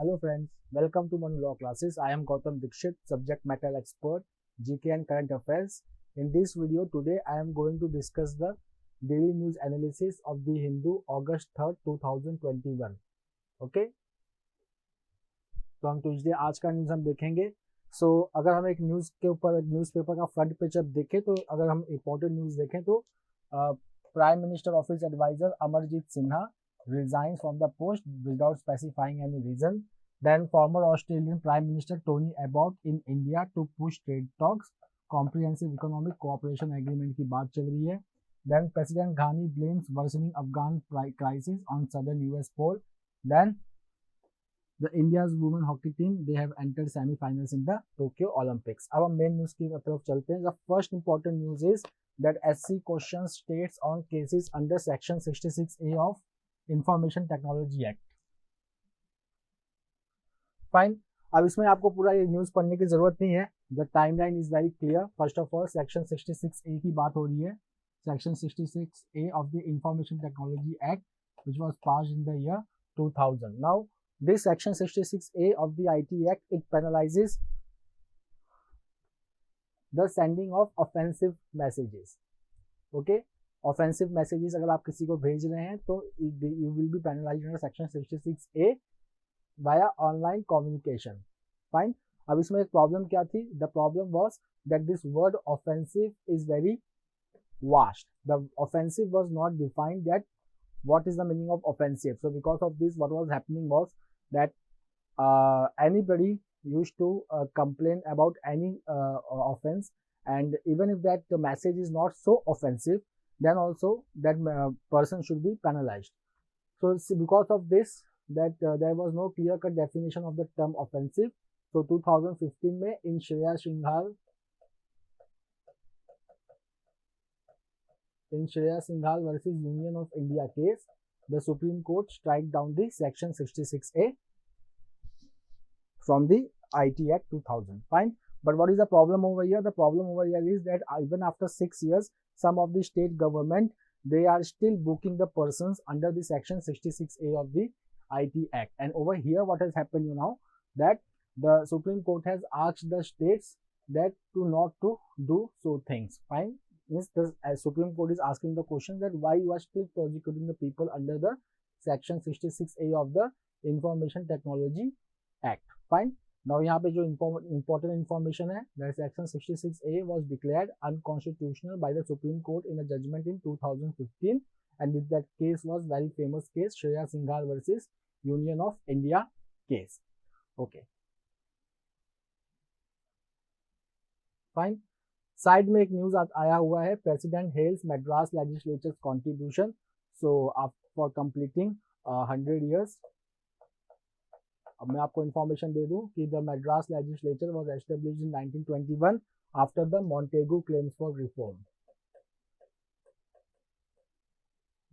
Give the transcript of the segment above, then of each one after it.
Hello friends, welcome to Manu Law Classes. I am Gautam Dikshit, subject matter expert, GK and current affairs. In this video today I am going to discuss the daily news analysis of the Hindu August 3rd 2021. Okay? तो हम Tuesday आज का news हम देखेंगे. अगर हम एक news के ऊपर न्यूज़पेपर का फ्रंट पेज अब देखें तो अगर हम इंपॉर्टेंट न्यूज़ देखें तो prime minister office advisor Amarjeet Sinha resigns from the post without specifying any reason. Then former Australian Prime Minister Tony Abbott in India to push trade talks. Comprehensive Economic Cooperation Agreement की बात चल रही है. Then President Ghani blames worsening Afghan crisis on southern US pole. Then the India's women hockey team they have entered semi-finals in the Tokyo Olympics. अब हम main news की तरफ चलते हैं. The first important news is that SC questions states on cases under Section 66A of information technology act. Fine. अब इसमें आपको पूरा ये न्यूज पढ़ने की जरूरत नहीं है. The timeline is very clear. First of all section 66A की बात हो रही है. Section 66A of the information technology act which was passed in the year 2000. Now this section 66A of the IT act it penalizes the sending of offensive messages. Okay, offensive messages अगर आप किसी को भेज रहे हैं तो you will be penalised under section 66A via online communication. Fine. अब इसमें एक प्रॉब्लम क्या थी? The problem was that this word offensive is very vast. The offensive was not defined that what is the meaning of offensive. So because of this what was happening was that anybody used to complain about any offense, and even if that the message is not so offensive, then also that person should be penalized. So because of this that there was no clear cut definition of the term offensive. So 2015 में in Shreya Singhal versus Union of India case, the Supreme Court strike down the section 66A from the IT Act 2000. Fine. But what is the problem over here? The problem over here is that even after 6 years, some of the state government, they are still booking the persons under the section 66A of the IT Act. And over here, what has happened, that the Supreme Court has asked the states that to not to do so things. Fine. Means the Supreme Court is asking the question that why you are still prosecuting the people under the section 66A of the Information Technology Act. Fine. Now यहाँ पे जो important information है, that section 66A was declared unconstitutional by the Supreme Court in a judgment in 2015, and that case was very famous case, Shreya Singhal versus Union of India case. Okay. Fine. Side में एक news आया हुआ है. President hails Madras legislature's contribution for completing 100 years. अब मैं आपको information दे दूं कि the Madras legislature was established in 1921 after the Montagu claims for reform.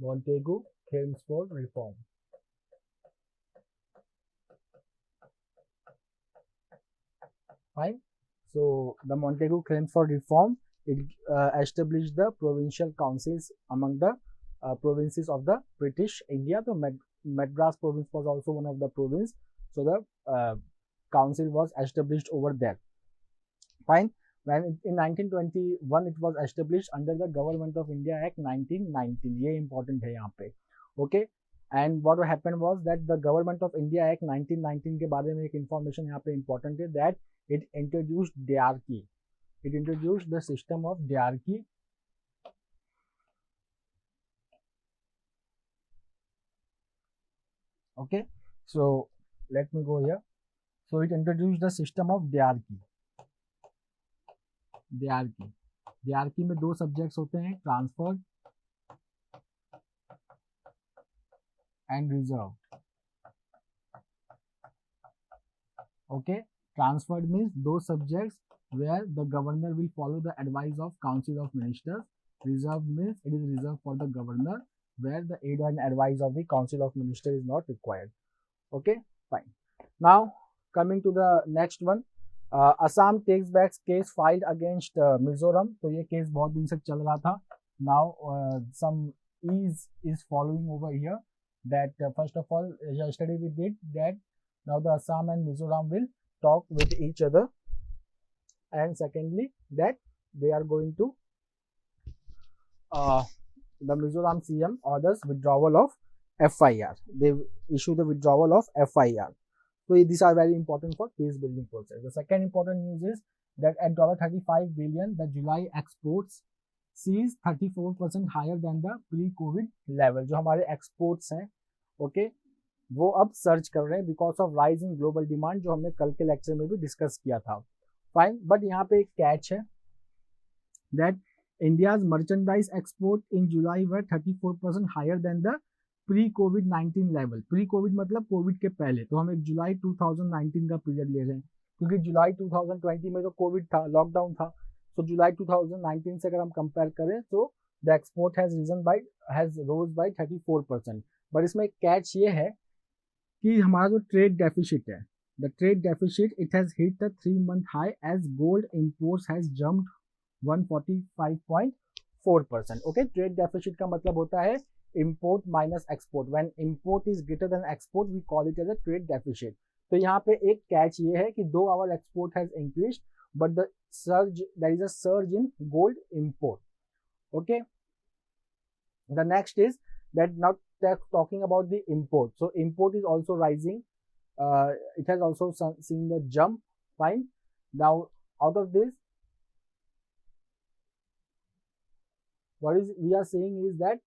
Montagu claims for reform. Fine. So the Montagu claims for reform it established the provincial councils among the provinces of the British India. So Madras province was also one of the province. So the council was established over there. Fine. When in 1921 it was established under the Government of India Act 1919. ये important है यहाँ पे. Okay. And what happened was that the Government of India Act 1919 के बारे में एक information यहाँ पे important है that it introduced diarchy. It introduced the system of diarchy. Okay. So let me go here. So it introduced the system of diarchy. Diarchy में दो subjects होते हैं, transferred and reserved. Okay. Transferred means those subjects where the governor will follow the advice of Council of Ministers. Reserved means it is reserved for the governor where the aid and advice of the Council of Ministers is not required. Okay, fine. Now coming to the next one, Assam takes back case filed against Mizoram. तो ये case बहुत दिन से चल रहा था. Now some ease is following over here. That first of all, yesterday we did that Now the Assam and Mizoram will talk with each other, and secondly that they are going to the Mizoram CM orders withdrawal of FIR. They issue the withdrawal of FIR. So these are very important for peace building process. The second important news is that at $35 billion, the July exports sees 34% higher than the pre-COVID level. जो हमारे exports हैं, okay, वो अब search कर रहे हैं because of rise in global demand, जो हमने कल के लेक्चर में भी डिस्कस किया था. फाइन, बट यहाँ पे एक कैच है that India's merchandise export in July were 34% higher than the pre-COVID-19 level. Pre-COVID मतलब कोविड के पहले. तो हम एक जुलाई 2019 का पीरियड ले रहे हैं क्योंकि जुलाई 2020 में तो कोविड था, लॉकडाउन था. So जुलाई 2019 से अगर हम कंपेयर करें तो the export has rose by 34%. But इसमें एक कैच ये है कि हमारा जो ट्रेड डेफिसिट है, the trade deficit, it has hit the 3-month high as gold imports has jumped 145.4%. Okay, trade deficit का मतलब होता है import minus export. When import is greater than export, we call it as a trade deficit. तो यहाँ पे एक catch ये है कि though our export has increased, but there is a surge in gold import. Okay, the next is that now they're talking about the import. So import is also rising. It has also seen the jump. Fine. Now out of this, what is we are saying is that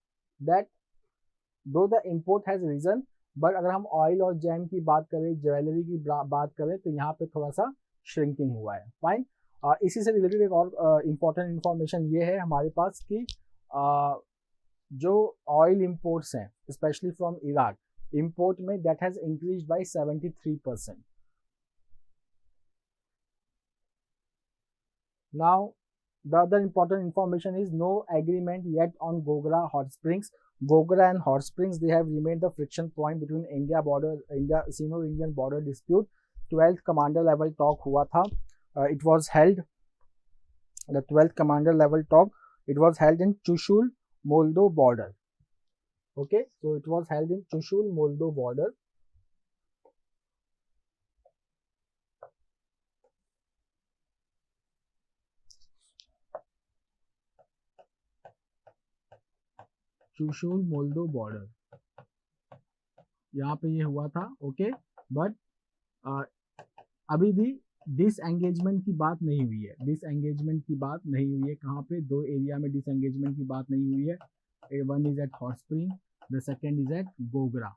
though the import has risen, but अगर हम oil और jam की बात करें, jewellery की बात करें, तो यहाँ पे थोड़ा सा श्रिंकिंग हुआ है. फाइन. इसी से रिलेटेड एक और इम्पोर्टेंट इंफॉर्मेशन ये है हमारे पास कि जो ऑयल इंपोर्ट्स हैं स्पेशली फ्रॉम इराक, import में that has increased by 73%. Now the other important information is no agreement yet on Gogra hot springs. Gogra and hot springs, they have remained the friction point between Sino-Indian border dispute. 12th commander level talk हुआ था. It was held, the 12th commander level talk, it was held in Chushul, Moldo border. Okay, so it was held in Chushul, Moldo border. Chushul, Moldo border. यहाँ पे ये हुआ था. Okay, but अभी भी disengagement की बात नहीं हुई है. डिसएंगेजमेंट की बात नहीं हुई है. कहाँ पे? दो एरिया में डिसएंगेजमेंट की बात नहीं हुई है. One is at Hot Spring, the second is at Gogra.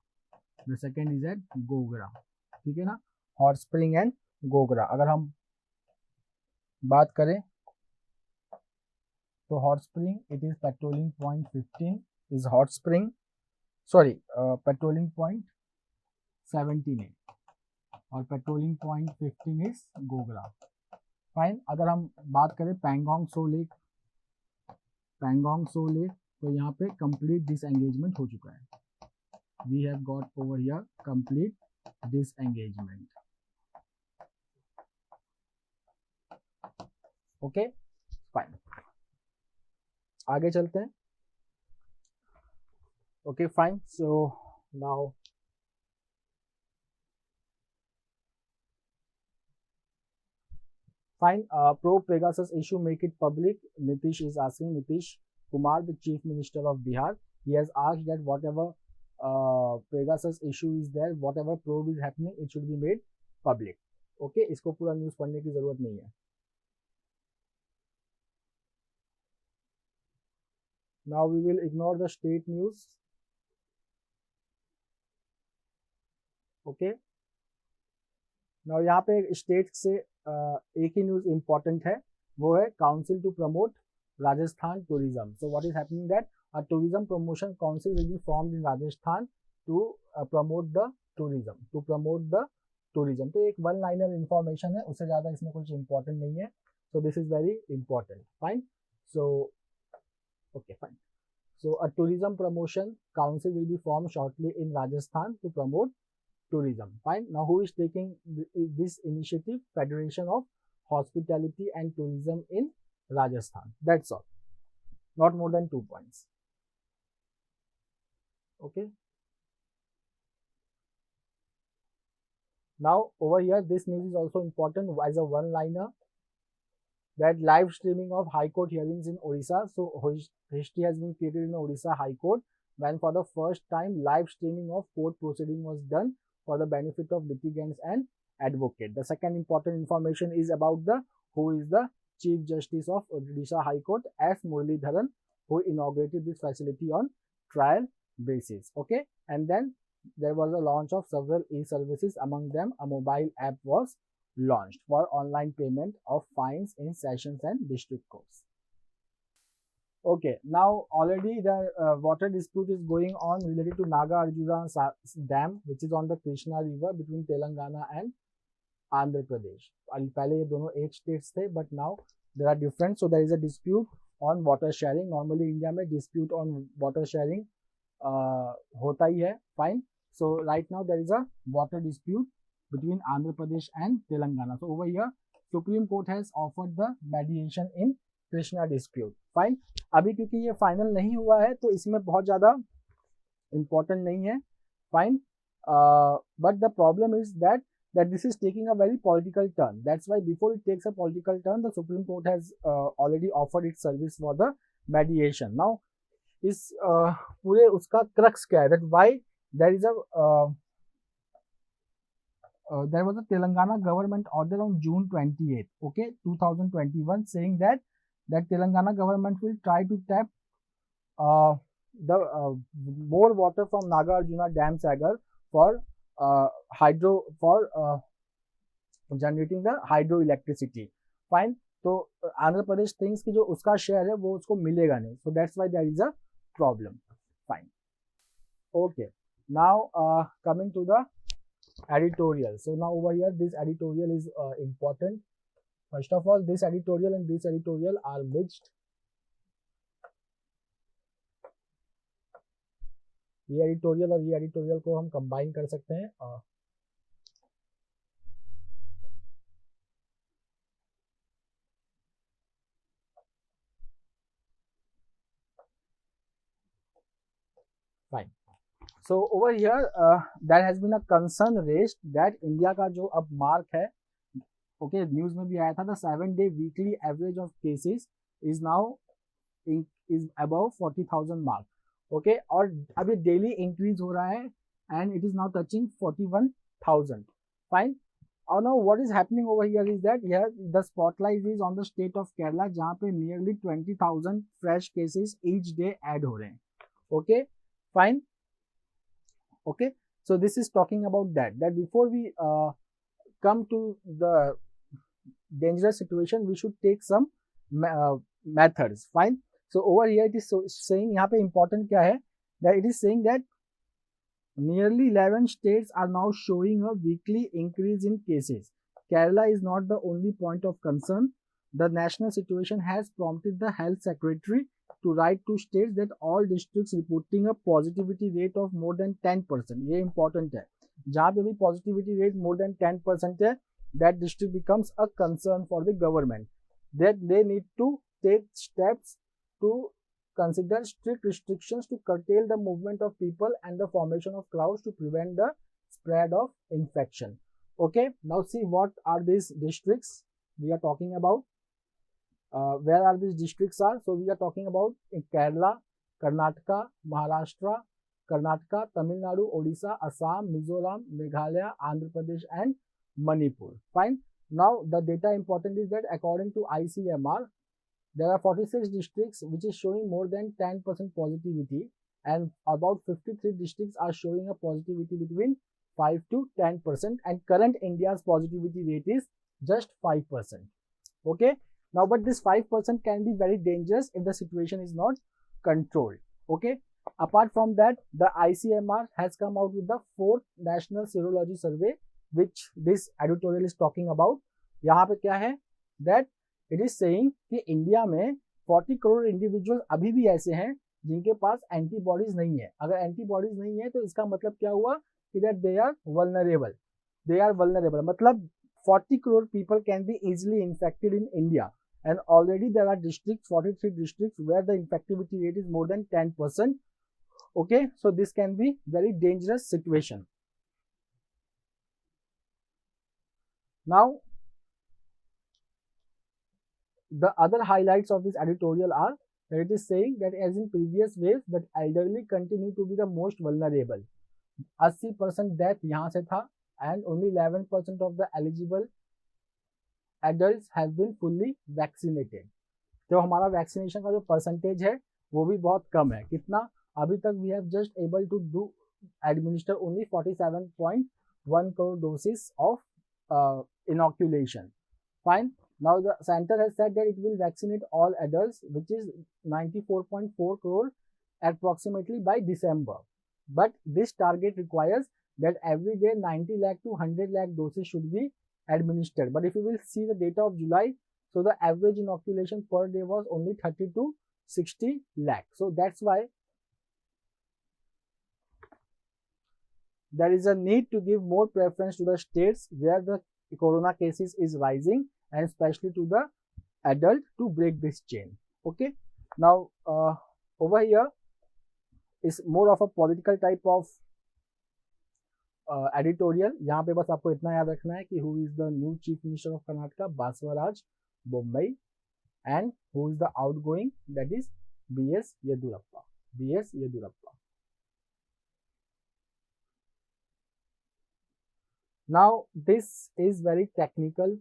ठीक है ना? Hot Spring and Gogra. अगर हम बात करें तो Hot Spring, it is patrolling point 15 is Hot Spring. Sorry, patrolling point 17 है और patrolling point 15 is Gogra. Fine. अगर हम बात करें पैंगोंग सो लेक, तो यहाँ पे कंप्लीट डिसएंगेजमेंट हो चुका है. We have got over here complete disengagement. Okay, fine. आगे चलते हैं. Okay, fine. So now fine. Pro Pegasus issue, make it public. Nitish is asking. Nitish Kumar, the Chief Minister of Bihar, he has asked that whatever Pegasus issue is there, whatever probe is happening, it should be made public. Okay, इसको पूरा news पढ़ने की जरूरत नहीं है. Now we will ignore the state news. Okay. Now यहाँ पे state से एक ही न्यूज़ इम्पोर्टेंट है, वो है council to promote Rajasthan tourism. So what is happening that a tourism promotion council will be formed in Rajasthan to promote the tourism. तो एक one liner information है, उससे ज्यादा इसमें कुछ इंपॉर्टेंट नहीं है. So this is very important. Fine. So okay, fine. So a tourism promotion council will be formed shortly in Rajasthan to promote tourism. Fine. Now who is taking this initiative? Federation of Hospitality and Tourism in Rajasthan. That's all. Not more than 2 points. Okay. Now over here, this news is also important as a one-liner, that live streaming of High Court hearings in Odisha. So history has been created in the Odisha High Court when for the first time live streaming of court proceeding was done for the benefit of litigants and advocate. The second important information is about the who is the Chief Justice of Odisha High Court, S. Muralidharan, who inaugurated this facility on trial basis. Okay, and then there was a launch of several e-services. Among them, a mobile app was launched for online payment of fines in sessions and district courts. Okay, now already the water dispute is going on related to Nagarjuna Dam, which is on the Krishna River between Telangana and Andhra Pradesh. पहले ये दोनों एक states थे, but now there are different. So there is a dispute on water sharing. Normally India में dispute on water sharing होता ही है, fine. So right now there is a water dispute between Andhra Pradesh and Telangana. So over here, Supreme Court has offered the mediation in Krishna dispute. Fine. अभी क्योंकि ये final नहीं हुआ है तो इसमें बहुत ज़्यादा important नहीं है. Fine. But the problem is that this is taking a very political turn. That's why before it takes a political turn, the Supreme Court has already offered its service for the mediation. Now, इस पूरे उसका crux क्या है? That why there is a there was a Telangana government order on June 28th, okay, 2021, saying that Telangana government will try to tap the more water from Nagarjuna Dam Sagar for generating the hydroelectricity. Fine. तो Andhra Pradesh things की जो उसका share है वो उसको मिलेगा नहीं. So that's why there is a problem. Fine. Okay. Now coming to the editorial. So now over here, this editorial is important. First of all, this editorial and this editorial are mixed. ये editorial और ये editorial को हम combine कर सकते हैं. Fine. So over here, there has been a concern raised that India का जो अब मार्क है, okay, न्यूज में भी आया था, the 7-day weekly average of cases is now is above 40,000 mark. Okay, और अभी डेली इंक्रीज हो रहा है and it is now touching 41,000. Fine. Now what is happening over here is that here the spotlight is on the state of Kerala, जहाँ पे nearly 20,000 fresh cases each day add हो रहे हैं. Okay, fine. Okay, so this is talking about that before we come to the dangerous situation, we should take some methods. Fine. So over here it is saying, यहाँ पे important क्या है, that it is saying that nearly 11 states are now showing a weekly increase in cases. Kerala is not the only point of concern. The national situation has prompted the health secretary to write to states that all districts reporting a positivity rate of more than 10%. ये important है. जहाँ पे भी positivity rate more than 10% है, that district becomes a concern for the government. That they need to take steps to consider strict restrictions to curtail the movement of people and the formation of crowds to prevent the spread of infection. Okay, now see what are these districts we are talking about. Where are these districts are? So we are talking about in Kerala, Karnataka, Maharashtra, Karnataka, Tamil Nadu, Odisha, Assam, Mizoram, Meghalaya, Andhra Pradesh and Manipur. Fine. Now the data important is that according to ICMR, there are 46 districts which is showing more than 10% positivity and about 53 districts are showing a positivity between 5 to 10%, and current India's positivity rate is just 5%. Okay. Now, but this 5% can be very dangerous if the situation is not controlled. Okay. Apart from that, the ICMR has come out with the 4th National Serology Survey, which this editorial is talking about. यहाँ पे क्या है? That it is saying कि India में 40 crore individual अभी भी ऐसे हैं जिनके पास एंटीबॉडीज नहीं है. अगर एंटीबॉडीज नहीं है तो इसका मतलब क्या हुआ कि दैट दे आर वल्नरेबल. मतलब 40 crore people can be easily infected in India, and already there are districts, 43 districts, where the infectivity rate is more than 10%. Okay, so this can be very dangerous situation. Now, the other highlights of this editorial are that it is saying that as in previous waves that elderly continue to be the most vulnerable. 80% death यहाँ से था and only 11% of the eligible adults have been fully vaccinated. तो हमारा vaccination का जो percentage है वो भी बहुत कम है. कितना? अभी तक we have just able to do administer only 47.1 crore doses of inoculation. Fine. Now the center has said that it will vaccinate all adults, which is 94.4 crore approximately by December. But this target requires that every day 90 lakh to 100 lakh doses should be administered. But if you will see the data of July, so the average inoculation per day was only 30 to 60 lakh. So that's why there is a need to give more preference to the states where the corona cases is rising, and especially to the adult to break this chain. Okay. Now over here is more of a political type of editorial. यहाँ पे बस आपको इतना याद रखना है कि who is the new chief minister of Karnataka, Baswaraj Bommai, and who is the outgoing, that is B.S. Yedurappa. B.S. Yedurappa. Now this is very technical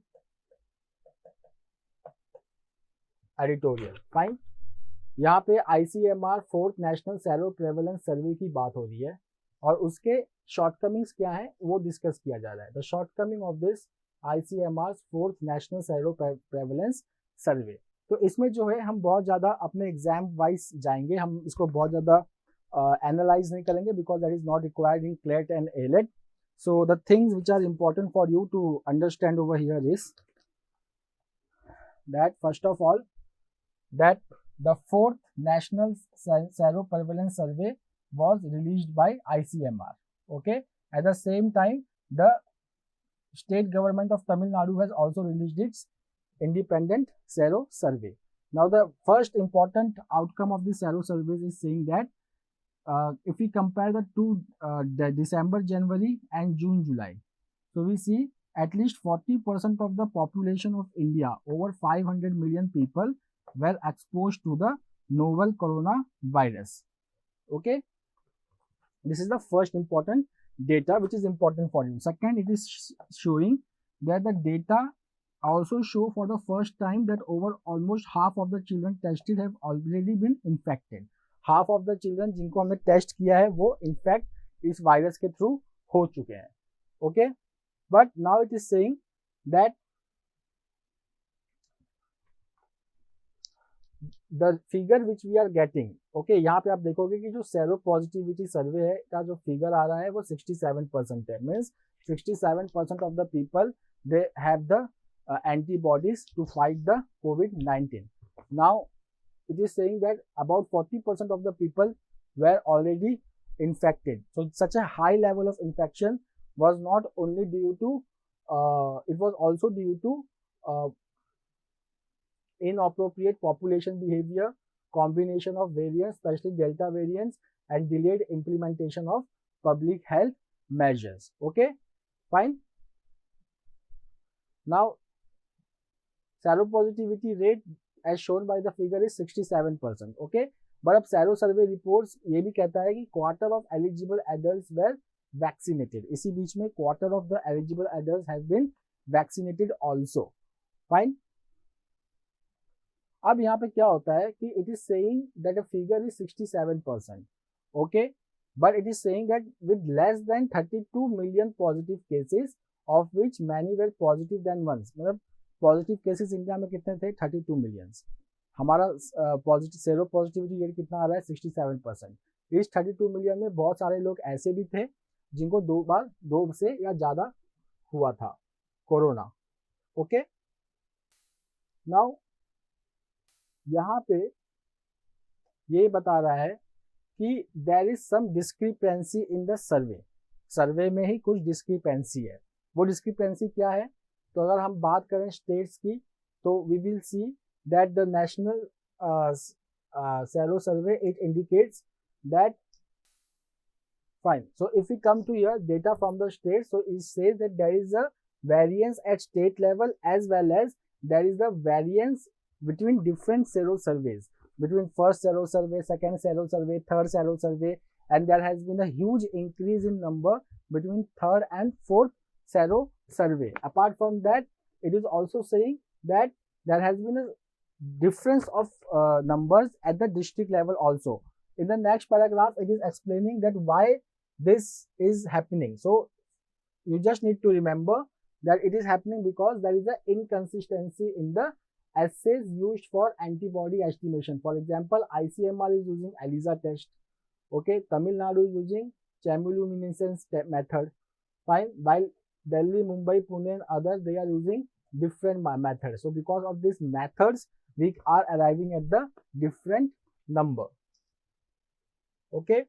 editorial. Fine. यहाँ पे ICMR fourth national sero prevalence survey की बात हो रही है और उसके shortcomings क्या है वो डिस्कस किया जा रहा है. The shortcoming of this ICMR fourth national sero prevalence survey. तो इसमें जो है हम बहुत ज़्यादा अपने एग्जाम वाइज जाएंगे, हम इसको बहुत ज़्यादा एनालाइज नहीं करेंगे because that is not required in CLAT and AILET. So the things which are important for you to understand over here is that first of all that the fourth national seroprevalence survey was released by ICMR. Okay. At the same time, the state government of Tamil Nadu has also released its independent sero survey. Now the first important outcome of the sero survey is saying that if we compare the two the December, January and June, July, so we see at least 40% of the population of India, over 500 million people, were exposed to the novel coronavirus. Okay, this is the first important data which is important for you. Second, it is showing that the data also show for the first time that over almost half of the children tested have already been infected. Half of the children जिनको हमने test किया है वो in fact इस virus के through हो चुके हैं. Okay, but now it is saying that the figure which we are getting. Okay, यहाँ पे आप देखोगे कि जो सेरो पॉजिटिविटी सर्वे है का जो फिगर आ रहा है वो 67% है. Means 67% of the people they have the antibodies to fight the COVID-19. Now it is saying that about 40% of the people were already infected. So such a high level of infection was not only due to it was also due to inappropriate population behavior, combination of variants, especially Delta variants, and delayed implementation of public health measures. Okay, fine. Now seropositivity rate as shown by the figure is 67%. Okay, but अब sero survey reports ये भी कहता है कि quarter of eligible adults were vaccinated. इसी बीच में quarter of the eligible adults have been vaccinated also. Fine. अब यहाँ पे क्या होता है कि it is saying that the figure is 67%. Okay, but it is saying that with less than 32 million positive cases of which many were positive then once. मतलब positive cases India में कितने थे? 32 मिलियंस. हमारा पॉजिटिव सेरो पॉजिटिविटी रेट कितना आ रहा है? 67%. इस 32 million में बहुत सारे लोग ऐसे भी थे जिनको दो से या ज्यादा हुआ था कोरोना. ओके, नाउ यहाँ पे ये बता रहा है कि there is some discrepancy in the survey. Survey में ही कुछ डिस्क्रिपेंसी है. वो डिस्क्रिपेंसी क्या है? तो अगर हम बात करें स्टेट्स की तो we will see that the national sero survey it indicates that fine. So if we come to here data from the state, so it says that there is a variance at state level as well as there is the variance between different sero surveys, between first sero survey, second sero survey, third sero survey, and there has been a huge increase in number between third and fourth sero survey. Apart from that, it is also saying that there has been a difference of numbers at the district level also. In the next paragraph, it is explaining that why this is happening. So you just need to remember that it is happening because there is an inconsistency in the assays used for antibody estimation. For example, ICMR is using ELISA test. Okay, Tamil Nadu is using chemiluminescence method. Fine. While Delhi, Mumbai, Pune and others, they are using different methods. So because of these methods, we are arriving at the different number. Okay.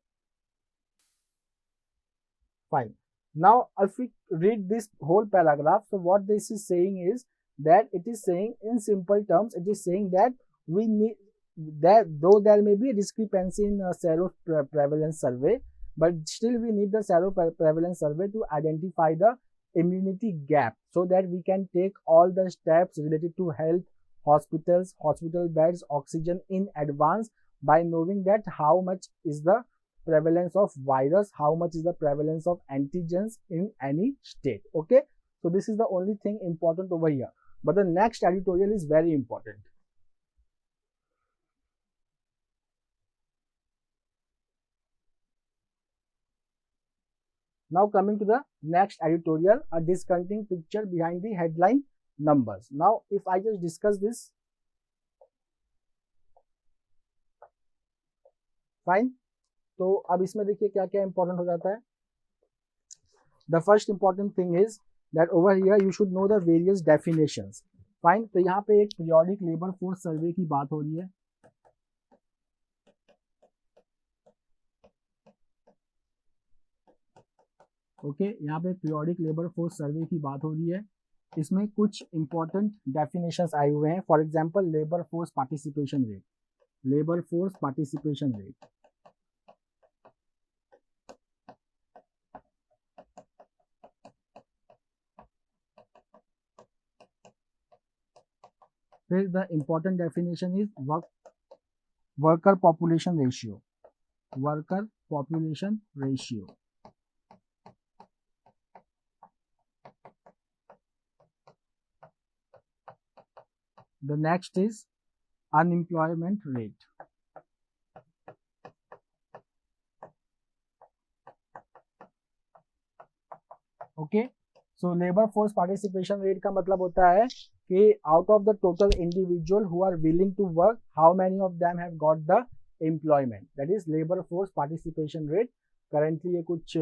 Fine. Now, if we read this whole paragraph, so what this is saying is that it is saying in simple terms, it is saying that we need that though there may be a discrepancy in sero prevalence survey, but still we need the sero prevalence survey to identify the immunity gap so that we can take all the steps related to health, hospitals, hospital beds, oxygen in advance by knowing that how much is the prevalence of virus, how much is the prevalence of antigens in any state. Okay, so this is the only thing important over here, but the next editorial is very important. Now coming to the next editorial, a disconcerting picture behind the headline numbers. Now if I just discuss this, fine. तो अब इसमें देखिए क्या क्या important हो जाता है. The first important thing is that over here you should know the various definitions. Fine. तो यहाँ पे एक पीरियोडिक लेबर फोर्स सर्वे की बात हो रही है. ओके, यहाँ पे पीरियोडिक लेबर फोर्स सर्वे की बात हो रही है. इसमें कुछ इंपॉर्टेंट डेफिनेशंस आए हुए हैं. For example labour force participation rate, labour force participation rate. फिर the important definition is worker population ratio, worker population ratio. The next is unemployment rate. Okay, so labour force participation rate का मतलब होता है कि out of the total individual who are willing to work, how many of them have got the employment. That is labour force participation rate. Currently ये कुछ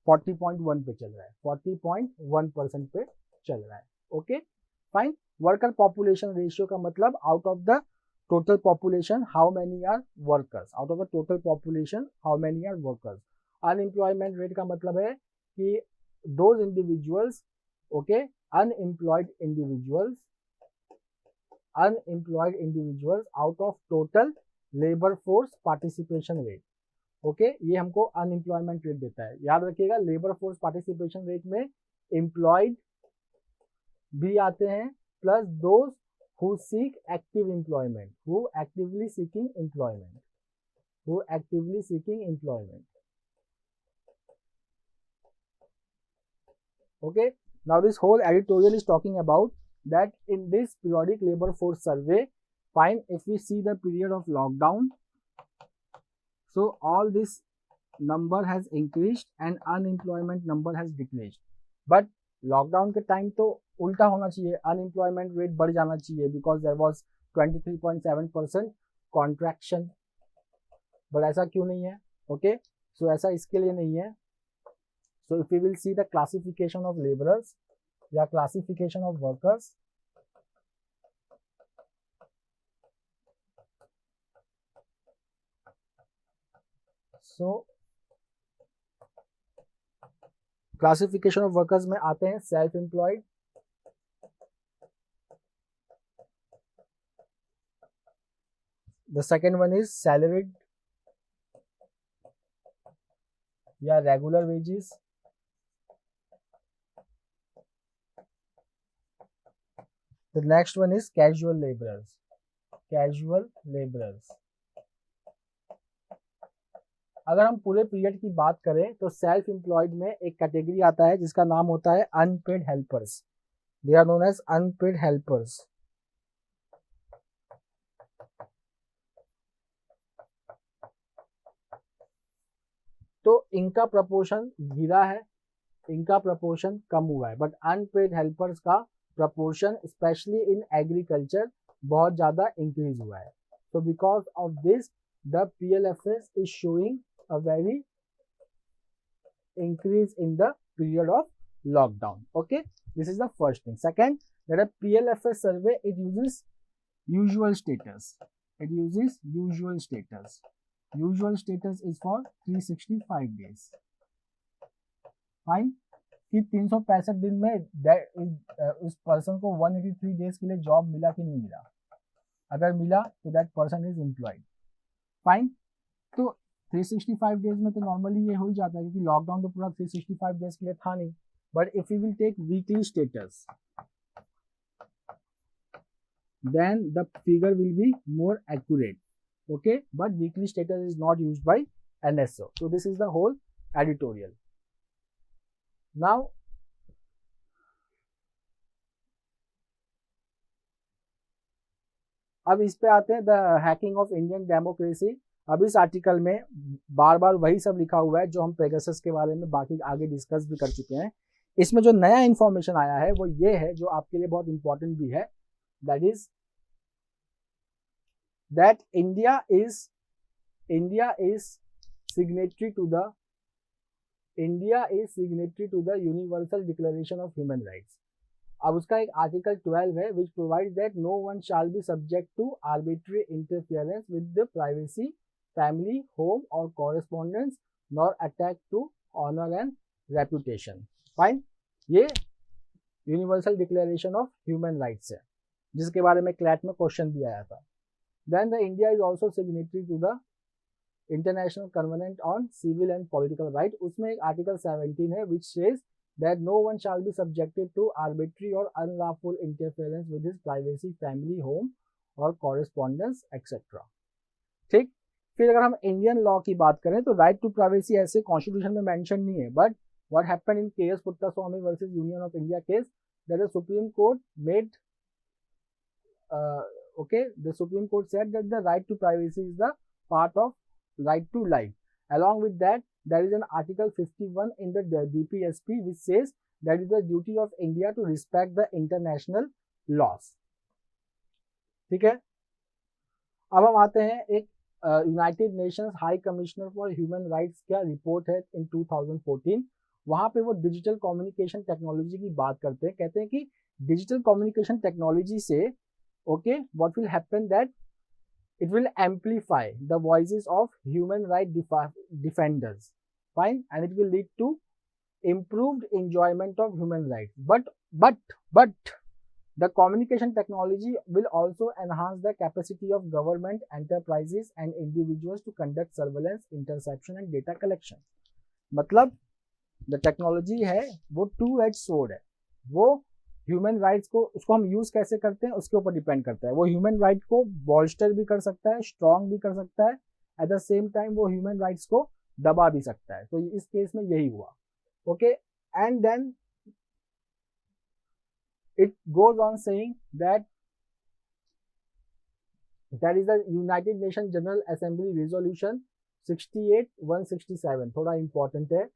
40.1 पे चल रहा है, 40.1% पे चल रहा है. Okay, fine. Worker population ratio का मतलब out of the total population how many are workers, out of the total population how many are workers. Unemployment rate का मतलब है कि those individuals, okay, unemployed individuals out of total labor force participation rate. Okay, ये हमको unemployment rate देता है. याद रखिएगा लेबर फोर्स पार्टिसिपेशन रेट में एम्प्लॉयड भी आते हैं plus those who seek active employment, who actively seeking employment. Okay, now this whole editorial is talking about that in this periodic labor force survey, fine, if we see the period of lockdown, so all this number has increased and unemployment number has decreased. But lockdown के time तो उल्टा होना चाहिए, unemployment rate बढ़ जाना चाहिए because there was 23.7% contraction. But ऐसा क्यों नहीं है? ओके, सो ऐसा इसके लिए नहीं है. So if we will see the classification of labourers या classification of workers, so classification of workers में आते हैं self employed, the second one is salaried, या regular wages, the next one is casual labourers, casual labourers. अगर हम पूरे period की बात करें तो सेल्फ एम्प्लॉयड में एक कैटेगरी आता है जिसका नाम होता है unpaid helpers, they are known as unpaid helpers. तो इनका प्रपोर्शन गिरा है, इनका प्रपोर्शन कम हुआ है, बट अनपेड हेल्पर्स का प्रपोर्शन स्पेशली इन एग्रीकल्चर बहुत ज़्यादा इंक्रीज हुआ है। So because of this, the PLFS is showing a very increase in the period of lockdown. Okay, this is the first thing. Second, that a PLFS survey, it uses usual status. It uses usual status. Usual status is for 365 days. Fine. कि 365 दिन में उस person को 183 days के लिए job मिला कि नहीं मिला, अगर मिला तो that person is employed. Fine. तो 365 डेज में तो नॉर्मली ये हो ही जाता है क्योंकि लॉकडाउन तो पूरा 365 डेज के लिए था नहीं, but if you will take weekly status then the figure will be more accurate. Okay, but weekly status is not used by NSO. So this is the whole editorial. Now अब इस पे आते हैं, the hacking of Indian democracy. अब इस article में बार बार वही सब लिखा हुआ है जो हम पेगासस के बारे में बाकी आगे डिस्कस भी कर चुके हैं। इसमें जो नया इंफॉर्मेशन आया है वो ये है जो आपके लिए बहुत इंपॉर्टेंट भी है, that is that India is signatory to the Universal Declaration of Human Rights. अब उसका एक आर्टिकल 12 है which provides that no one shall be subject to arbitrary interference with the privacy, family, home or correspondence, nor attack to honor and reputation. Fine. ये universal declaration of human rights है जिसके बारे में CLAT में question भी आया था। Then the India is also signatory to the International Covenant on Civil and Political Rights. उसमें एक आर्टिकल 17 है which says that no one shall be subjected to arbitrary or unlawful interference with his privacy, family, home or correspondence etc. ठीक। फिर अगर हम Indian law की बात करें तो राइट टू प्राइवेसी ऐसे कॉन्स्टिट्यूशन में मेंशन नहीं है, but what happened in K S Puttaswamy versus union of India case, that the supreme court made okay, the Supreme Court said that the right to privacy is the part of right to life. Along with that, there is an article 51 in the DPSP which says that it is the duty of India to respect the international laws. ठीक है। अब हम आते हैं एक United Nations high commissioner for human rights का report है इन 2014। वहां पे वो डिजिटल कम्युनिकेशन टेक्नोलॉजी की बात करते हैं, कहते हैं कि डिजिटल कम्युनिकेशन टेक्नोलॉजी से okay, what will happen that it will amplify the voices of human right defenders, fine, and it will lead to improved enjoyment of human rights, but the communication technology will also enhance the capacity of government, enterprises and individuals to conduct surveillance, interception and data collection. मतलब the technology है वो two edged sword है, वो human rights को उसको हम use कैसे करते हैं उसके ऊपर डिपेंड करता है। वो ह्यूमन राइट को बॉल्स्टर भी कर सकता है, स्ट्रॉन्ग भी कर सकता है, एट द सेम टाइम वो ह्यूमन राइट्स को दबा भी सकता है। तो इस केस में यही हुआ। Okay, and then it goes on saying that that is the united nation general assembly resolution 68/167, थोड़ा इंपॉर्टेंट है,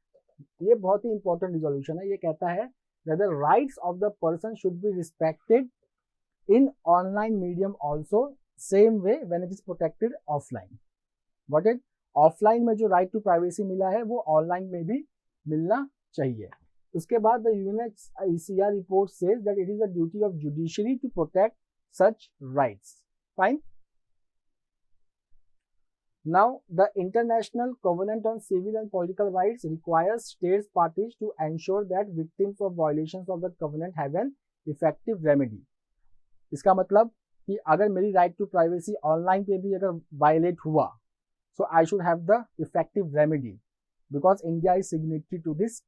ये बहुत ही इंपॉर्टेंट रिजोल्यूशन है। ये कहता है that the rights of the person should be respected in online medium also, same way when it is protected offline. What it offline में जो right to privacy मिला है वो online में भी मिलना चाहिए। उसके बाद the UNHCR report says that it is the duty of judiciary to protect such rights. Fine. Now, the International Covenant on Civil and Political Rights requires states parties to ensure that victims of violations of the covenant have an effective remedy. इसका मतलब कि अगर मेरी right to privacy online पे भी अगर violate हुआ, so I should have the effective remedy. because India is signatory to this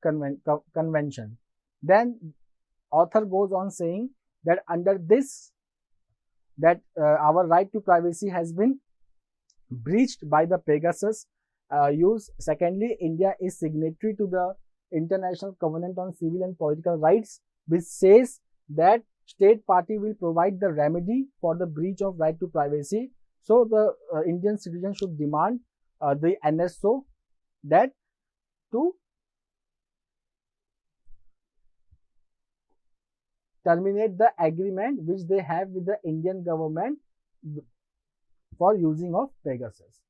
convention. Then author goes on saying that under this, that our right to privacy has been breached by the Pegasus use. Secondly, India is signatory to the International Covenant on Civil and Political Rights, which says that state party will provide the remedy for the breach of right to privacy. So the Indian citizen should demand the NSO that to terminate the agreement which they have with the Indian government for using of Pegasus.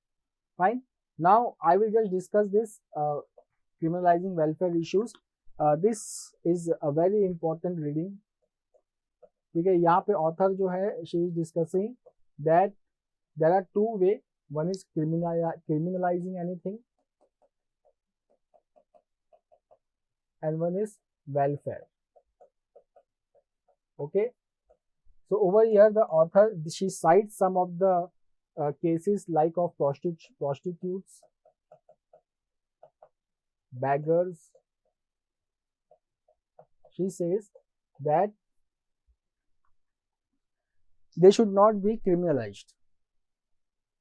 Fine. Now I will just discuss this criminalizing welfare issues. This is a very important reading. ठीक है, यहाँ पे author जो है she is discussing that there are two ways. One is criminalizing anything and one is welfare. Okay, so over here the author, she cites some of the cases like of prostitutes, beggars. She says that they should not be criminalized.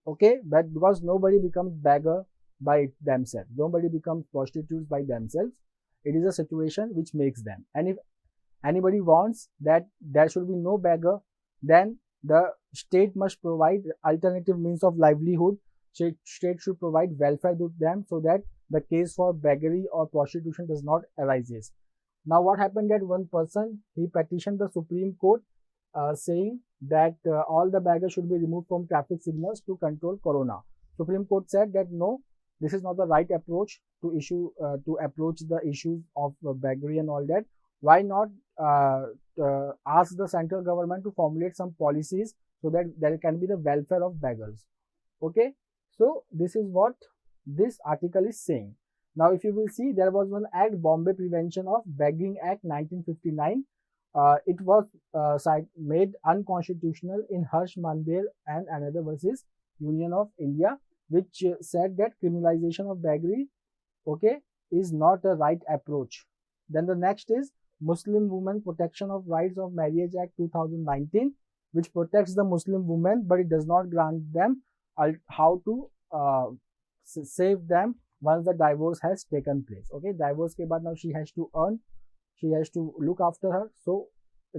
Okay, but because nobody becomes beggar by themselves, nobody becomes prostitutes by themselves. It is a situation which makes them. And if anybody wants that there should be no beggar, then the state must provide alternative means of livelihood. State should provide welfare to them so that the case for beggary or prostitution does not arises. Now what happened that one person, he petitioned the Supreme Court saying that all the beggars should be removed from traffic signals to control corona. Supreme Court said that no, this is not the right approach to approach the issues of beggary and all that. Why not ask the central government to formulate some policies so that there can be the welfare of beggars. Okay, so this is what this article is saying. Now if you will see, there was one act, Bombay Prevention of Begging Act 1959. It was made unconstitutional in Harsh Mandir and another versus Union of India, which said that criminalization of beggary, okay, is not a right approach. Then the next is Muslim Women Protection of Rights of Marriage Act 2019, which protects the Muslim women, but it does not grant them how to save them once the divorce has taken place. Okay, divorce ke baad now she has to earn, she has to look after her, so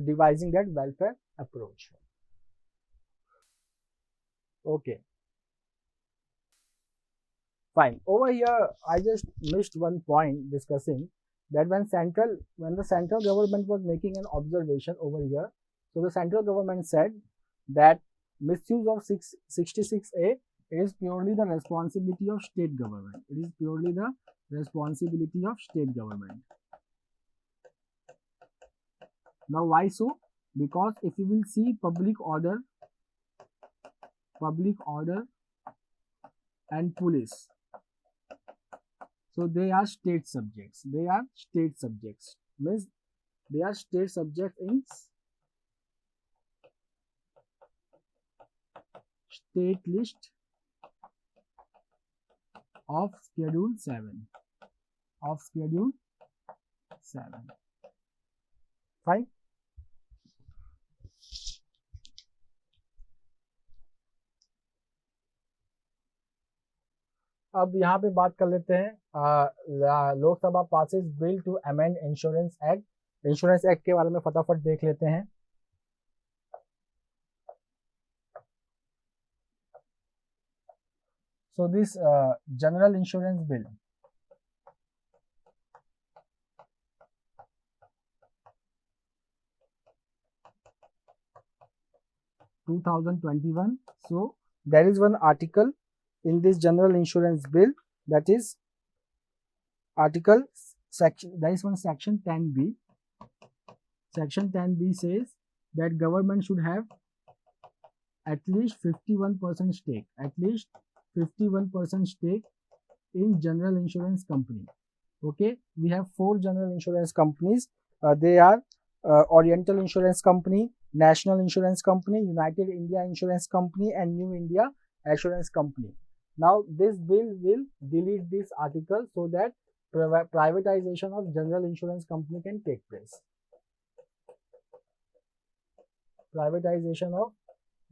devising that welfare approach. Okay, fine. Over here I just missed one point discussing that when the central government was making an observation over here, so the central government said that misuse of 66A is purely the responsibility of state government. It is purely the responsibility of state government. Now why so? Because if you will see public order and police, so they are state subjects. They are state subjects. Means they are state subjects in state list of Schedule 7. Fine. अब यहाँ पे बात कर लेते हैं Lok Sabha passes bill to amend insurance act. Insurance act के बारे में फटाफट देख लेते हैं. So this general insurance bill (2021). So there is one article in this general insurance bill, that is section 10B. Section 10B says that government should have at least 51% stake. At least 51% stake in general insurance company. Okay, we have 4 general insurance companies. They are Oriental Insurance Company, National Insurance Company, United India Insurance Company, and New India Assurance Company. Now this bill will delete this article so that privatization of general insurance company can take place. Privatization of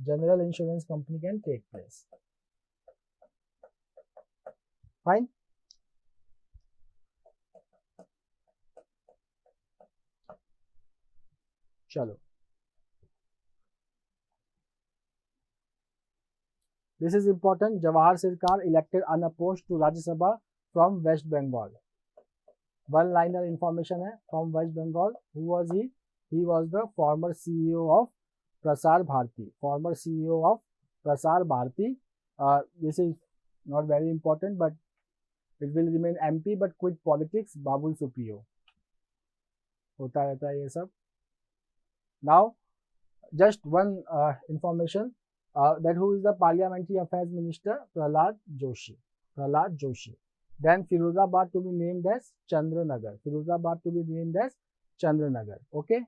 general insurance company can take place. Fine. Chalo. This is important. Jawahar Sircar elected unopposed to Rajya Sabha from West Bengal. One liner information hai from West Bengal. Who was he? He was the former CEO of Prasar Bharati. Former CEO of Prasar Bharati. This is not very important, but it will remain MP but quit politics. Babul Supriyo. होता रहता है ये सब. Now, just one information that who is the Parliamentary Affairs Minister? Prahlad Joshi. Prahlad Joshi. Then Firozabad to be named as Chandranagar. Firozabad to be named as Chandranagar. Okay.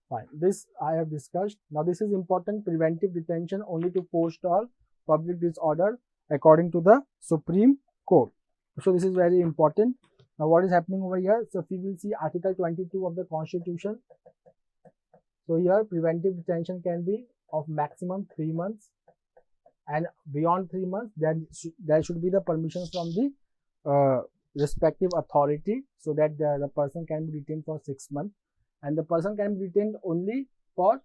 Fine. This I have discussed. Now this is important. Preventive detention only to forestall public disorder according to the Supreme Court. So this is very important. Now what is happening over here? So we will see Article 22 of the Constitution. So here preventive detention can be of maximum 3 months, and beyond 3 months there should be the permission from the respective authority so that the person can be detained for 6 months, and the person can be detained only for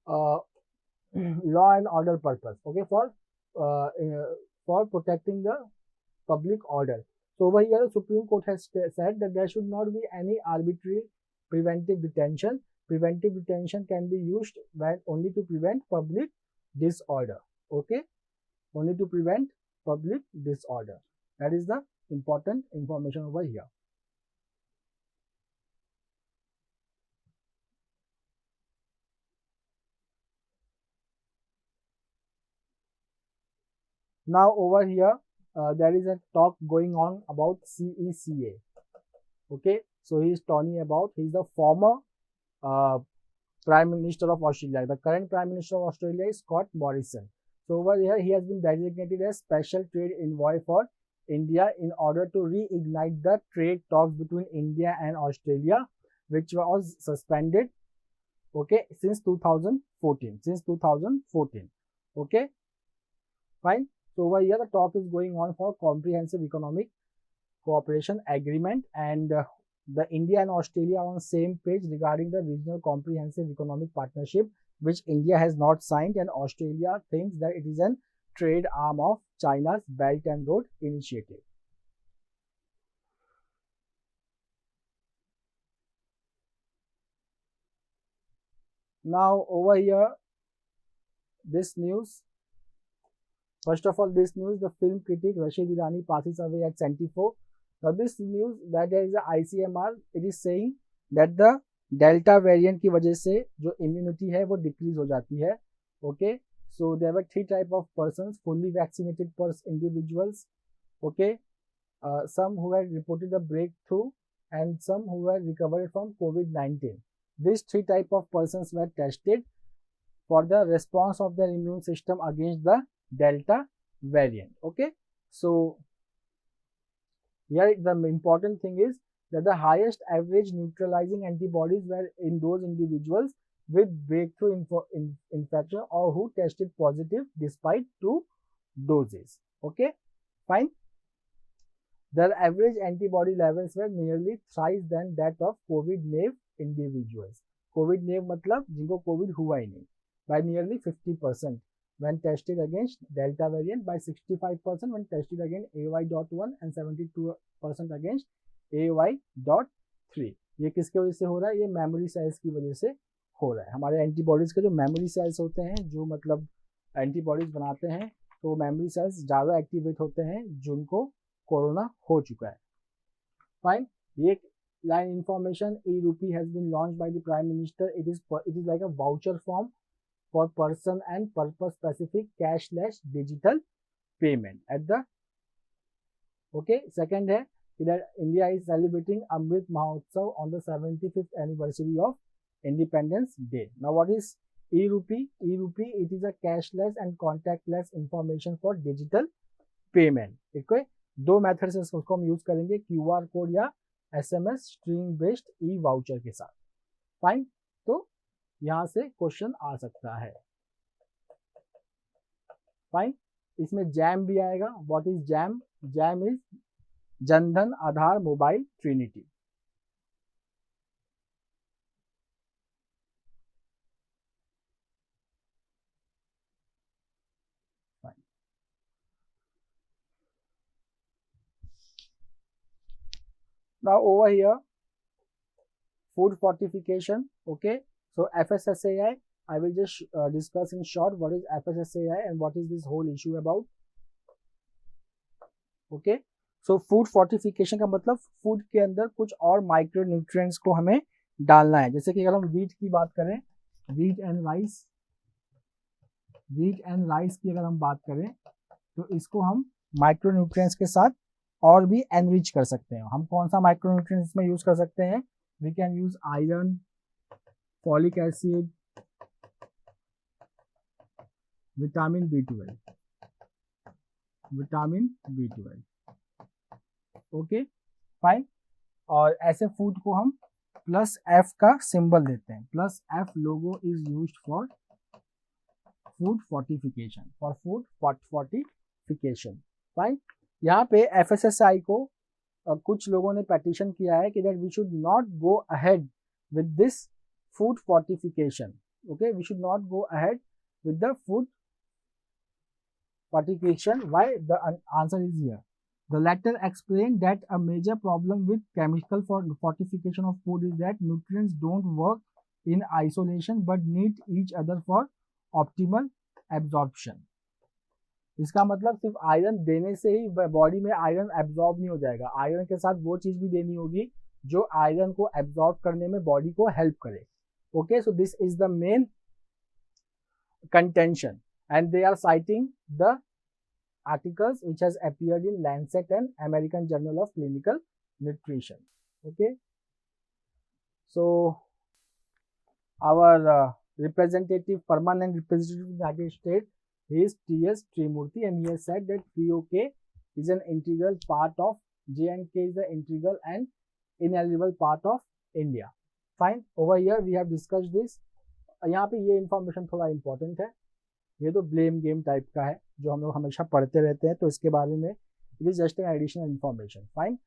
law and order purpose. Okay, for protecting the public order. So over here the Supreme Court has said that there should not be any arbitrary preventive detention. Preventive detention can be used when only to prevent public disorder. Okay, only to prevent public disorder. That is the important information over here. Now over here there is a talk going on about CECA. Okay, so he is talking about, he is the former Prime Minister of Australia. The current Prime Minister of Australia is Scott Morrison. So over here he has been designated as Special Trade Envoy for India in order to reignite the trade talks between India and Australia, which was suspended, okay, since 2014. Since 2014. Okay, fine. So over here the talk is going on for Comprehensive Economic Cooperation Agreement, and the India and Australia are on the same page regarding the Regional Comprehensive Economic Partnership, which India has not signed, and Australia thinks that it is a trade arm of China's Belt and Road Initiative. Now over here, this news. First of all, this news, the film critic Rashid Irani passes away at 74. Now this news that there is a ICMR, it is saying that the Delta variant की वजह से जो immunity है वो decrease हो जाती है. Okay, so there were 3 type of persons: fully vaccinated individuals, okay, some who had reported a breakthrough, and some who had recovered from COVID-19. These 3 type of persons were tested for the response of their immune system against the Delta variant. Okay, so here the important thing is that the highest average neutralizing antibodies were in those individuals with breakthrough infection or who tested positive despite 2 doses. Okay, fine. Their average antibody levels were nearly thrice than that of COVID-naive individuals. COVID-naive मतलब जिनको COVID हुआ ही नहीं, by nearly 50%. When tested against Delta variant, by 65% when tested against AY.1 and 72% against AY.3. ये किसके वजह से हो रहा है? ये मेमोरी सेल्स की वजह से हो रहा है. हमारे एंटीबॉडीज के जो मेमोरी सेल्स होते हैं, जो मतलब एंटीबॉडीज बनाते हैं, तो मेमोरी सेल्स ज़्यादा एक्टिवेट होते हैं जिनको कोरोना हो चुका है. फाइन. ये line information, e-rupee has been launched by the Prime Minister. It is like a voucher form for person and purpose specific cashless digital payment at the. Okay, second है that India is celebrating Amrit Mahotsav on the 75th anniversary of Independence Day. Now what is e-rupee? E-rupee, it is a cashless and contactless information for digital payment. ठीक है, दो method से इसको हम use करेंगे, QR code या SMS string based ई voucher के साथ. फाइन, तो यहां से क्वेश्चन आ सकता है. फाइन, इसमें जैम भी आएगा. What is jam? Jam is Jan Dhan Aadhaar mobile Trinity. Now over here, food fortification. Okay, so FSSAI, I will just discuss in short what is FSSAI and what is this whole issue about. Okay, so food fortification का मतलब food के अंदर कुछ और micro nutrients को हमें डालना है. जैसे कि अगर हम वीट की बात करें, वीट एंड राइस की अगर हम बात करें तो इसको हम माइक्रो न्यूट्रिएंट्स के साथ और भी एनरिच कर सकते हैं. हम कौन सा माइक्रो न्यूट्रिएंट्स इसमें यूज कर सकते हैं? We can use iron, folic acid, vitamin B12. Okay, fine. और ऐसे फूड को हम +F का सिंबल देते हैं. +F logo is used for food fortification, fine. यहाँ पे FSSAI को कुछ लोगों ने पेटिशन किया है कि that we should not go ahead with this food fortification. Okay, we should not go ahead with the food fortification. Why? The answer is here. The letter explained that a major problem with chemical fortification of food is that nutrients don't work in isolation but need each other for optimal absorption. इसका मतलब सिर्फ iron देने से ही body में iron absorb नहीं हो जाएगा. Iron के साथ वो चीज भी देनी होगी जो आयरन को एब्जॉर्ब करने में बॉडी को हेल्प करे. Okay, so this is the main contention and they are citing the articles which has appeared in Lancet and American Journal of Clinical Nutrition. Okay, so our permanent representative in the United States, he is T.S. Trimurti, and he has said that POK is an integral part of J&K, is an integral and inalienable part of India. Fine, over here we have discussed this. यहाँ पे ये information थोड़ा important है. ये तो blame game type का है जो हम लोग हमेशा पढ़ते रहते हैं, तो इसके बारे में it is just an additional information. Fine,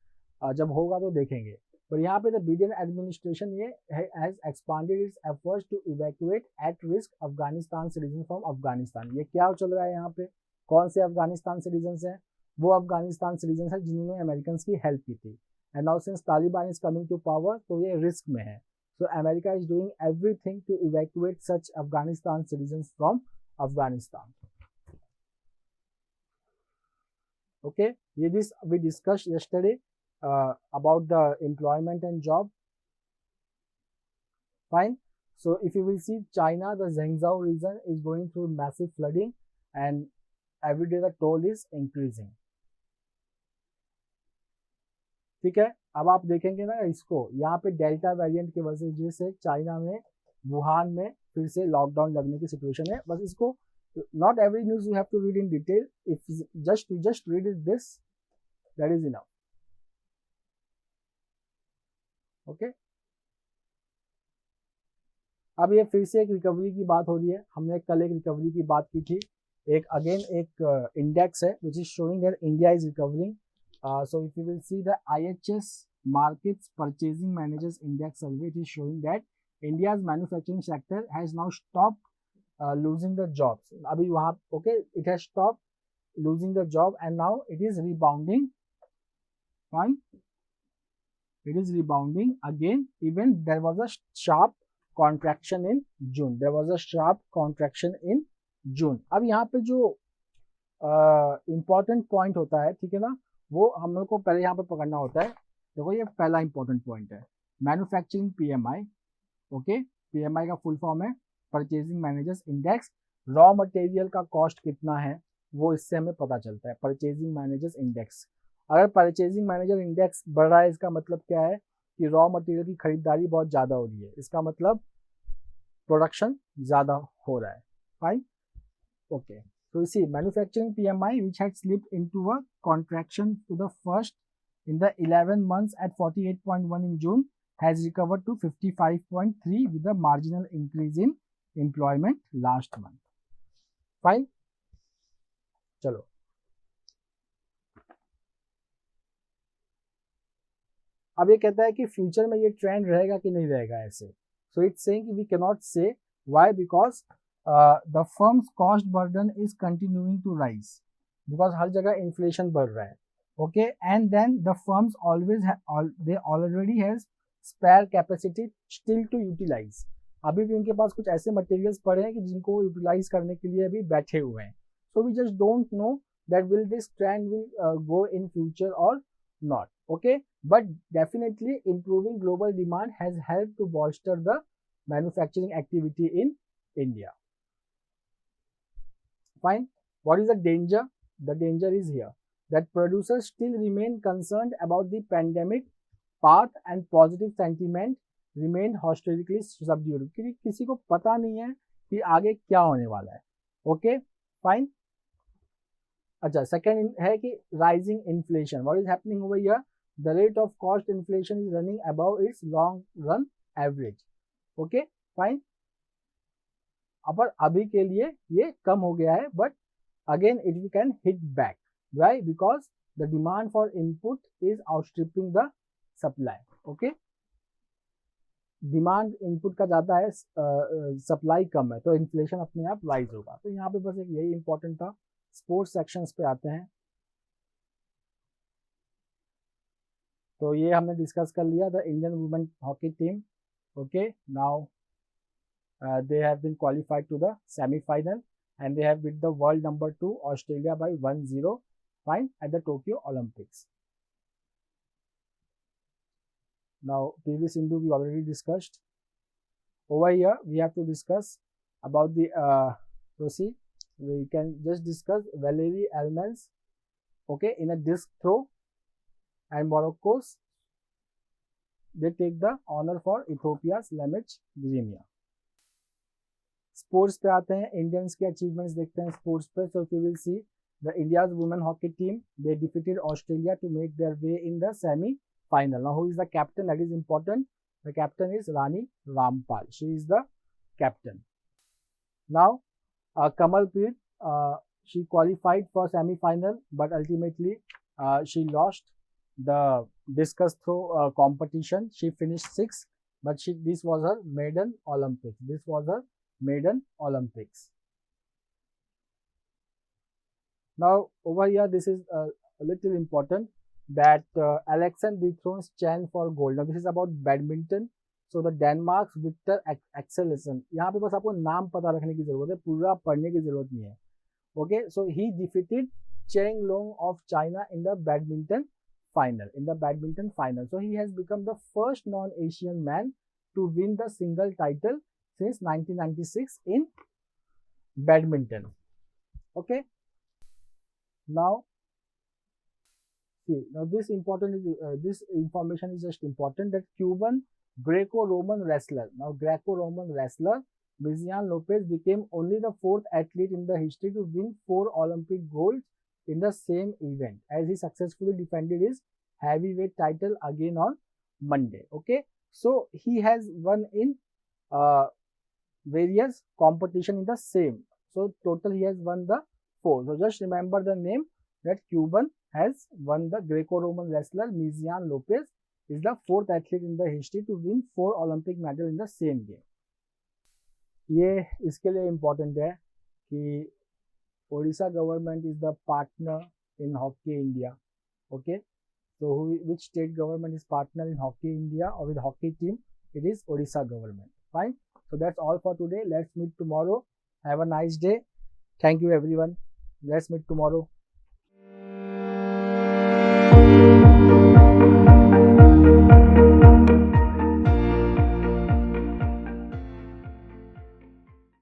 जब होगा तो देखेंगे. पर यहाँ पे द बिडेन एडमिनिस्ट्रेशन ये has expanded its efforts to evacuate at risk Afghanistan citizen from Afghanistan. ये क्या चल रहा है यहाँ पे? कौन से अफगानिस्तान सिटीजन हैं? वो अफगानिस्तान सिटीजन हैं जिन्होंने अमेरिकन की हेल्प की थी. And now since Taliban is coming to power, तो ये रिस्क में है. So America is doing everything to evacuate such Afghanistan citizens from Afghanistan. Okay, this we discussed yesterday about the employment and job. Fine. So if you will see, China, the Zhengzhou region is going through massive flooding, and every day the toll is increasing. ठीक है, अब आप देखेंगे ना इसको, यहाँ पे delta variant की वजह से चाइना में वुहान में फिर से लॉकडाउन लगने की सिचुएशन है. बस इसको, not every news you have to read in detail, if just read it this, that is enough. Okay, अब ये फिर से एक रिकवरी की बात हो रही है. हमने कल एक रिकवरी की बात की थी. एक इंडेक्स है which is showing that India is recovering. So if you will see the IHS Markets Purchasing Managers Index survey, it is showing that India's manufacturing sector has now stopped losing the jobs. अभी वहाँ, okay, it has stopped losing the job and now it is rebounding. Fine, it is rebounding again. Even there was a sharp contraction in June. There was a sharp contraction in June. अब यहाँ पे जो important point होता है, ठीक है ना, वो हम लोग को पहले यहाँ पे पकड़ना होता है. देखो ये पहला इंपॉर्टेंट पॉइंट है, मैन्युफैक्चरिंग PMI. ओके, PMI का फुल फॉर्म है purchasing managers index. Raw material का कॉस्ट कितना है वो इससे हमें पता चलता है, परचेजिंग मैनेजर्स इंडेक्स. अगर परचेजिंग मैनेजर इंडेक्स बढ़ रहा है, इसका मतलब क्या है कि रॉ मटेरियल की खरीदारी बहुत ज़्यादा हो रही है. इसका मतलब प्रोडक्शन ज़्यादा हो रहा है. Fine. Okay. So you see, manufacturing PMI, which had slipped into a contraction to the first in the 11 months at 48.1 in June, has recovered to 55.3 with a marginal increase in employment last month. Fine. चलो. अब ये कहता है कि future में ये trend रहेगा कि नहीं रहेगा ऐसे. So it's saying we can not say. Why? Because the firms cost burden is continuing to rise, because हर जगह इन्फ्लेशन बढ़ रहा है. Okay. And then the firms always they already has spare capacity still to utilise. अभी भी उनके पास कुछ ऐसे मटेरियल्स पड़े हैं कि जिनको यूटिलाइज करने के लिए अभी बैठे हुए हैं. So we just don't know that will this trend will go in future और not. Okay, but definitely improving global demand has helped to bolster the manufacturing activity in India. Fine. What is the danger? The danger is here that producers still remain concerned about the pandemic path and positive sentiment remain historically subdued. क्योंकि किसी को पता नहीं है कि आगे क्या होने वाला है. Okay, fine. अच्छा, सेकेंड है कि rising inflation. What is happening over here? The rate of cost inflation is running above its long run average. Okay, fine. पर अभी के लिए ये कम हो गया है, but again it we can hit back. Why? Because the demand for input is outstripping the supply. Okay, demand input का ज्यादा है, सप्लाई कम है, तो इन्फ्लेशन अपने आप राइज होगा. तो यहाँ पे बस एक यही इंपॉर्टेंट था. स्पोर्ट्स सेक्शंस पे आते हैं. तो ये हमने डिस्कस कर लिया. The Indian women hockey team. Okay, now they have been qualified to the semi-final and they have beat the world number 2 Australia by 1-0 fine at the Tokyo Olympics. Now PV Sindhu we already discussed. Over here we have to discuss about the so we can just discuss Valerie Elmans, okay, in a disc throw, and Morocco's they take the honor for Ethiopia's Lemech Grimia. Sports पे आते हैं. Indians के achievements देखते हैं sports पे. So we will see the India's women hockey team they defeated Australia to make their way in the semi final. Now who is the captain? That is important. The captain is Rani Rampal. She is the captain. Now Kamalpreet, she qualified for semi-final, but ultimately she lost the discus throw competition. She finished 6th, but this was her maiden Olympics. This was her maiden Olympics. Now over here, this is a little important that Alexander dethrones Chen for gold. Now this is about badminton. So the Denmark's Victor Axelsen. यहाँ पे बस आपको नाम पता रखने की जरूरत है, पूरा पढ़ने की जरूरत नहीं है. Okay, so he defeated Cheng Long of China in the badminton final. So he has become the first non-Asian man to win the single title since 1996 in badminton. Okay. Now this information is just important that Cuban Greco-Roman wrestler. Now Greco-Roman wrestler Bizian Lopez became only the 4th athlete in the history to win 4 Olympic golds in the same event, as he successfully defended his heavyweight title again on Monday. Okay, so he has won in various competition in the same. So total he has won the 4. So just remember the name that Cuban has won the Greco-Roman wrestler Bizian Lopez is the 4th athlete in the history to win 4 Olympic medals in the same game. ये इसके लिए important है कि Odisha government is the partner in hockey India. Okay, so which state government is partner in Hockey India or with hockey team? It is Odisha government. Fine. So that's all for today. Let's meet tomorrow. Have a nice day. Thank you everyone. Let's meet tomorrow.